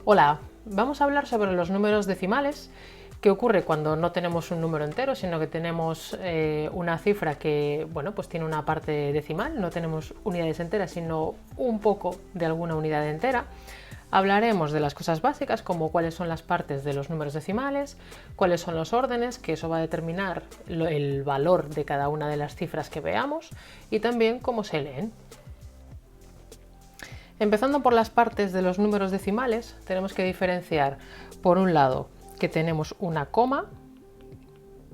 Hola, vamos a hablar sobre los números decimales. ¿Qué ocurre cuando no tenemos un número entero, sino que tenemos una cifra que, bueno, pues tiene una parte decimal? No tenemos unidades enteras, sino un poco de alguna unidad entera. Hablaremos de las cosas básicas, como cuáles son las partes de los números decimales, cuáles son los órdenes, que eso va a determinar el valor de cada una de las cifras que veamos, y también cómo se leen. Empezando por las partes de los números decimales, tenemos que diferenciar, por un lado, que tenemos una coma.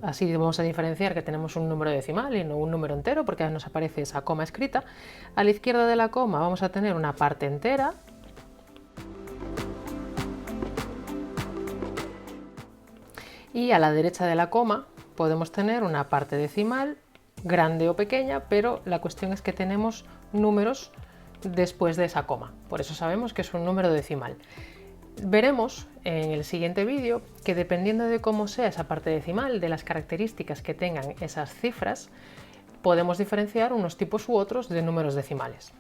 Así vamos a diferenciar que tenemos un número decimal y no un número entero, porque nos aparece esa coma escrita. A la izquierda de la coma vamos a tener una parte entera. Y a la derecha de la coma podemos tener una parte decimal, grande o pequeña, pero la cuestión es que tenemos números después de esa coma. Por eso sabemos que es un número decimal. Veremos en el siguiente vídeo que dependiendo de cómo sea esa parte decimal, de las características que tengan esas cifras, podemos diferenciar unos tipos u otros de números decimales.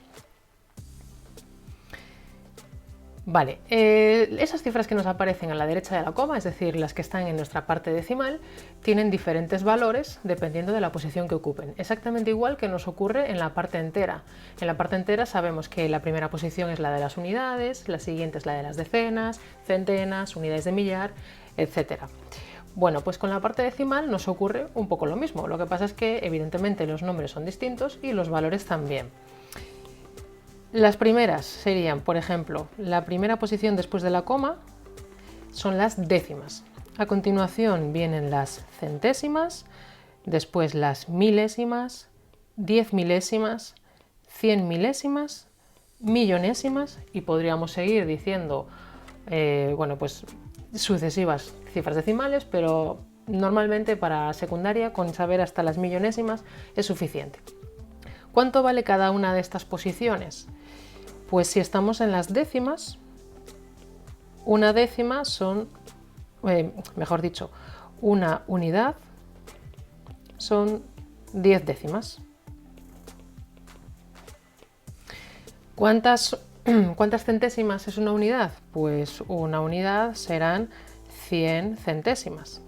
Vale, esas cifras que nos aparecen a la derecha de la coma, es decir, las que están en nuestra parte decimal, tienen diferentes valores dependiendo de la posición que ocupen. Exactamente igual que nos ocurre en la parte entera. En la parte entera sabemos que la primera posición es la de las unidades, la siguiente es la de las decenas, centenas, unidades de millar, etc. Bueno, pues con la parte decimal nos ocurre un poco lo mismo. Lo que pasa es que evidentemente los nombres son distintos y los valores también. Las primeras serían, por ejemplo, la primera posición después de la coma son las décimas. A continuación vienen las centésimas, después las milésimas, 10 milésimas, 100 milésimas, millonésimas y podríamos seguir diciendo, bueno, pues sucesivas cifras decimales, pero normalmente para secundaria con saber hasta las millonésimas es suficiente. ¿Cuánto vale cada una de estas posiciones? Pues si estamos en las décimas, una décima son, mejor dicho, una unidad son 10 décimas. ¿Cuántas centésimas es una unidad? Pues una unidad serán 100 centésimas.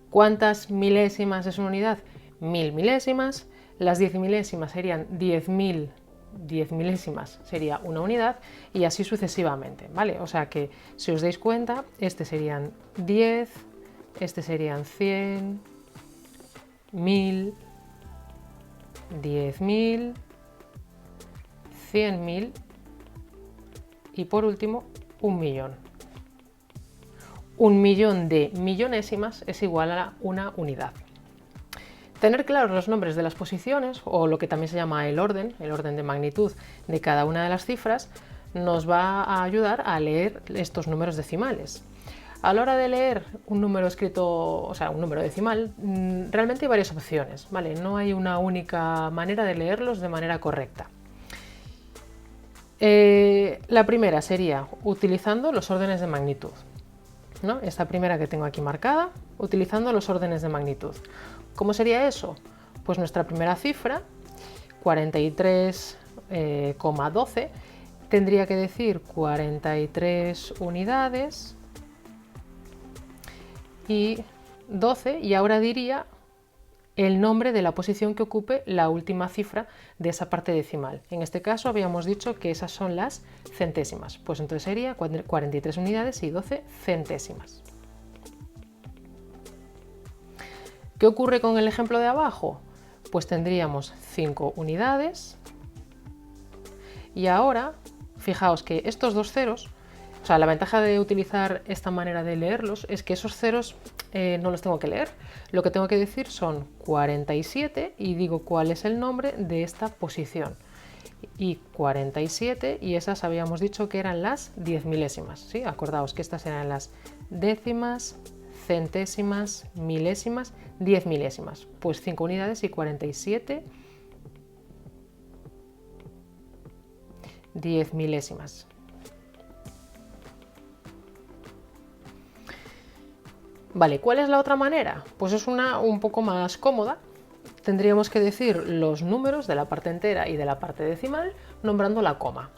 ¿Cuántas milésimas es una unidad? 1000 milésimas. Las 10 milésimas serían 10.000, 10 milésimas sería una unidad y así sucesivamente, ¿vale? O sea que si os dais cuenta, este serían 10, este serían 100, 1000, 10.000, 100.000 y por último 1.000.000. 1.000.000 de millonésimas es igual a una unidad. Tener claros los nombres de las posiciones, o lo que también se llama el orden de magnitud de cada una de las cifras, nos va a ayudar a leer estos números decimales. A la hora de leer un número escrito, o sea, un número decimal, realmente hay varias opciones, ¿vale? No hay una única manera de leerlos de manera correcta. La primera sería utilizando los órdenes de magnitud, ¿no? Esta primera que tengo aquí marcada, utilizando los órdenes de magnitud. ¿Cómo sería eso? Pues nuestra primera cifra, 43,12, tendría que decir 43 unidades y 12, y ahora diría el nombre de la posición que ocupe la última cifra de esa parte decimal. En este caso habíamos dicho que esas son las centésimas, pues entonces sería 43 unidades y 12 centésimas. ¿Qué ocurre con el ejemplo de abajo? Pues tendríamos 5 unidades y ahora, fijaos que estos dos ceros, o sea, la ventaja de utilizar esta manera de leerlos es que esos ceros no los tengo que leer. Lo que tengo que decir son 47 y digo cuál es el nombre de esta posición. Y 47, y esas habíamos dicho que eran las 10 milésimas, ¿sí? Acordaos que estas eran las décimas, centésimas, milésimas, 10 milésimas. Pues 5 unidades y 47 10 milésimas. Vale, ¿cuál es la otra manera? Pues es una un poco más cómoda. Tendríamos que decir los números de la parte entera y de la parte decimal nombrando la coma.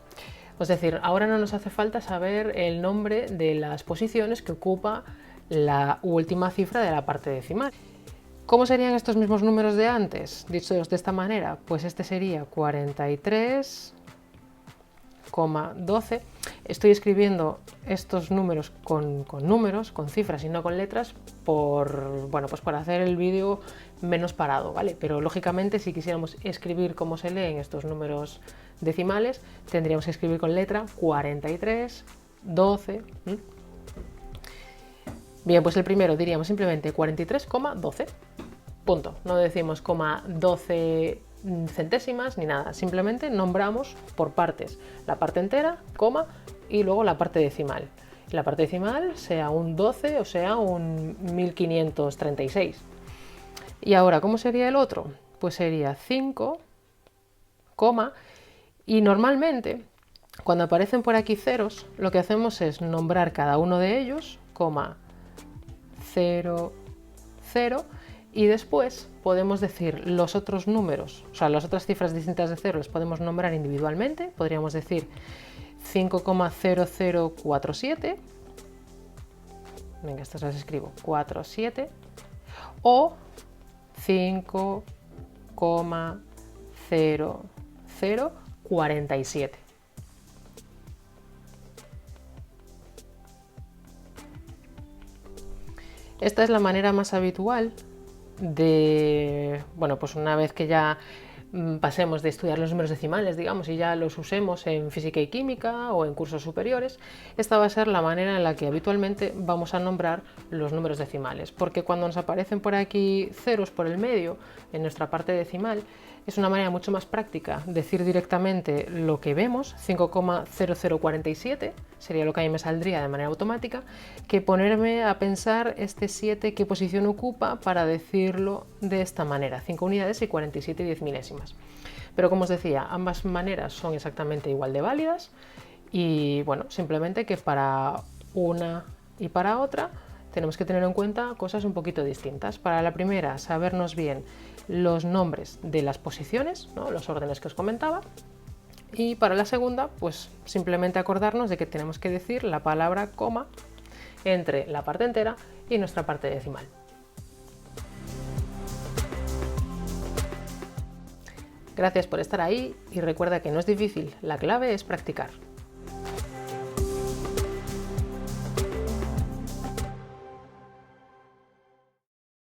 Es decir, ahora no nos hace falta saber el nombre de las posiciones que ocupa la última cifra de la parte decimal. ¿Cómo serían estos mismos números de antes? Dichos de esta manera, pues este sería 43,12. Estoy escribiendo estos números con cifras y no con letras, pues para hacer el vídeo menos parado, ¿vale? Pero lógicamente, si quisiéramos escribir cómo se leen estos números decimales, tendríamos que escribir con letra 43, 12. Bien, pues el primero diríamos simplemente 43,12. Punto. No decimos 12 centésimas ni nada, simplemente nombramos por partes la parte entera, coma, y luego la parte decimal. La parte decimal sea un 12 o sea un 1536. Y ahora, ¿cómo sería el otro? Pues sería 5, y normalmente cuando aparecen por aquí ceros, lo que hacemos es nombrar cada uno de ellos, 0, 0, y después podemos decir los otros números, o sea, las otras cifras distintas de 0 las podemos nombrar individualmente. Podríamos decir 5,0047, venga, estas las escribo, 47, o 5,0047. Esta es la manera más habitual de, pues una vez que ya pasemos de estudiar los números decimales, digamos, y ya los usemos en física y química o en cursos superiores, esta va a ser la manera en la que habitualmente vamos a nombrar los números decimales, porque cuando nos aparecen por aquí ceros por el medio en nuestra parte decimal, es una manera mucho más práctica decir directamente lo que vemos, 5,0047 sería lo que a mí me saldría de manera automática, que ponerme a pensar este 7 qué posición ocupa para decirlo de esta manera, 5 unidades y 47 10 milésimas. Pero como os decía, ambas maneras son exactamente igual de válidas y bueno, simplemente que para una y para otra tenemos que tener en cuenta cosas un poquito distintas. Para la primera, sabernos bien los nombres de las posiciones, ¿no? Los órdenes que os comentaba. Y para la segunda, pues simplemente acordarnos de que tenemos que decir la palabra coma entre la parte entera y nuestra parte decimal. Gracias por estar ahí y recuerda que no es difícil, la clave es practicar.